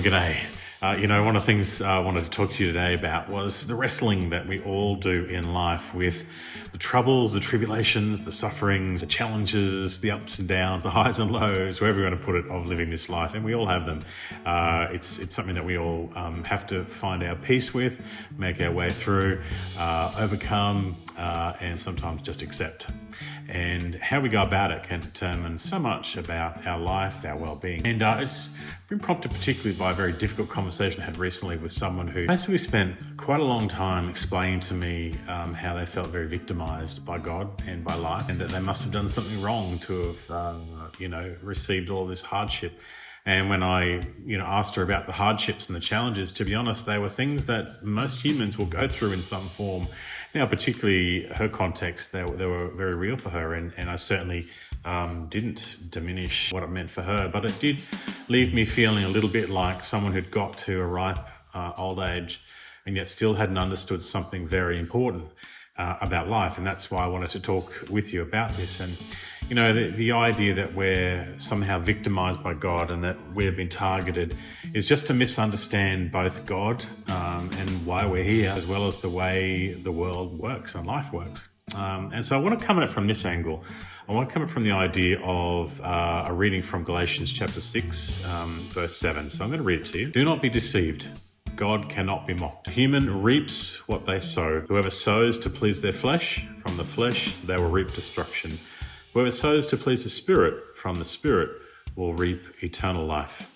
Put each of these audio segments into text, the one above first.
Well, g'day. One of the things I wanted to talk to you today about was the wrestling that we all do in life with the troubles, the tribulations, the sufferings, the challenges, the ups and downs, the highs and lows, wherever you want to put it, of living this life. And we all have them. It's something that we all have to find our peace with, make our way through, overcome, and sometimes just accept. And how we go about it can determine so much about our life, our well-being. And it's been prompted particularly by a very difficult conversation I had recently with someone who basically spent quite a long time explaining to me how they felt very victimized by God and by life, and that they must have done something wrong to have, received all this hardship. And when I, asked her about the hardships and the challenges, to be honest, they were things that most humans will go through in some form. Now, particularly her context, they were very real for her, and I certainly didn't diminish what it meant for her, but it did leave me feeling a little bit like someone who'd got to a ripe old age and yet still hadn't understood something very important about life. And that's why I wanted to talk with you about this. And the idea that we're somehow victimized by God and that we've been targeted is just to misunderstand both God and why we're here, as well as the way the world works and life works. And so I want to come at it from this angle. I want to come at it from the idea of a reading from Galatians chapter 6, verse 7. So I'm going to read it to you. Do not be deceived. God cannot be mocked. A human reaps what they sow. Whoever sows to please their flesh, from the flesh they will reap destruction. Whoever sows to please the Spirit, from the Spirit will reap eternal life.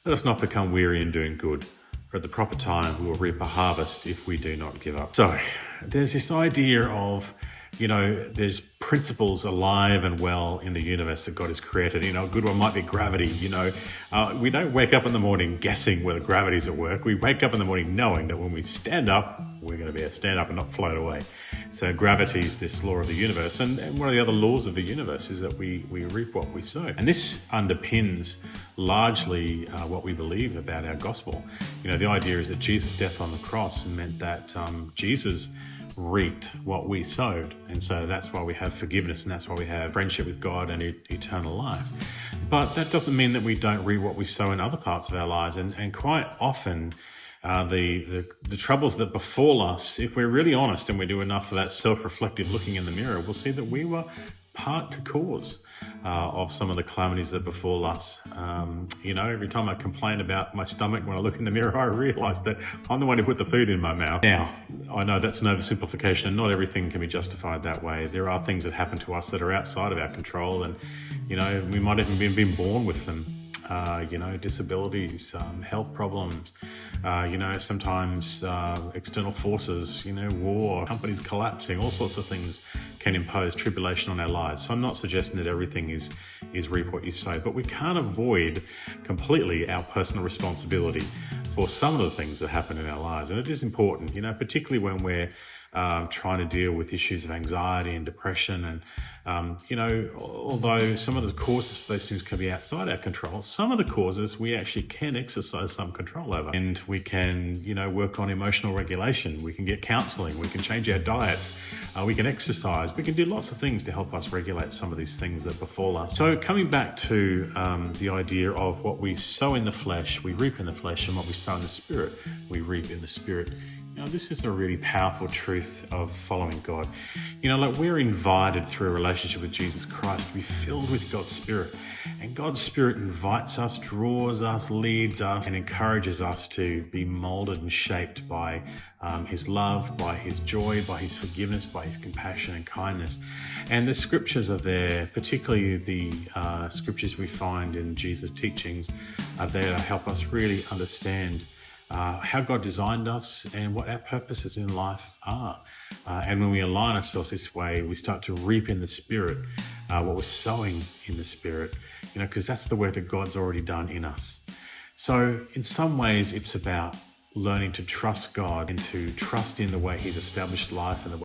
Let us not become weary in doing good, for at the proper time we will reap a harvest if we do not give up. So there's this idea of, there's principles alive and well in the universe that God has created. A good one might be gravity. We don't wake up in the morning guessing whether gravity's at work. We wake up in the morning knowing that when we stand up, we're going to be able to stand up and not float away. So gravity is this law of the universe. And one of the other laws of the universe is that we reap what we sow. And this underpins largely what we believe about our gospel. The idea is that Jesus' death on the cross meant that Jesus reaped what we sowed. And so that's why we have forgiveness, and that's why we have friendship with God and eternal life. But that doesn't mean that we don't reap what we sow in other parts of our lives. And quite often, the troubles that befall us, if we're really honest and we do enough of that self-reflective looking in the mirror, we'll see that we were part to cause of some of the calamities that befall us. Every time I complain about my stomach, when I look in the mirror, I realize that I'm the one who put the food in my mouth. Now, I know that's an oversimplification, and not everything can be justified that way. There are things that happen to us that are outside of our control, and, we might have even been born with them. Disabilities, health problems, sometimes external forces, war, companies collapsing, all sorts of things can impose tribulation on our lives. So I'm not suggesting that everything is reap what you sow, but we can't avoid completely our personal responsibility for some of the things that happen in our lives. And it is important, particularly when we're trying to deal with issues of anxiety and depression. And, although some of the causes for those things can be outside our control, some of the causes we actually can exercise some control over. And we can, work on emotional regulation. We can get counseling. We can change our diets. We can exercise. We can do lots of things to help us regulate some of these things that befall us. So coming back to the idea of what we sow in the flesh, we reap in the flesh, and what we sow in the Spirit, we reap in the Spirit. This is a really powerful truth of following God. We're invited through a relationship with Jesus Christ to be filled with God's Spirit. And God's Spirit invites us, draws us, leads us, and encourages us to be molded and shaped by His love, by His joy, by His forgiveness, by His compassion and kindness. And the scriptures are there, particularly the scriptures we find in Jesus' teachings are there to help us really understand how God designed us and what our purposes in life are. And when we align ourselves this way, we start to reap in the Spirit what we're sowing in the Spirit, because that's the work that God's already done in us. So in some ways, it's about learning to trust God and to trust in the way He's established life and the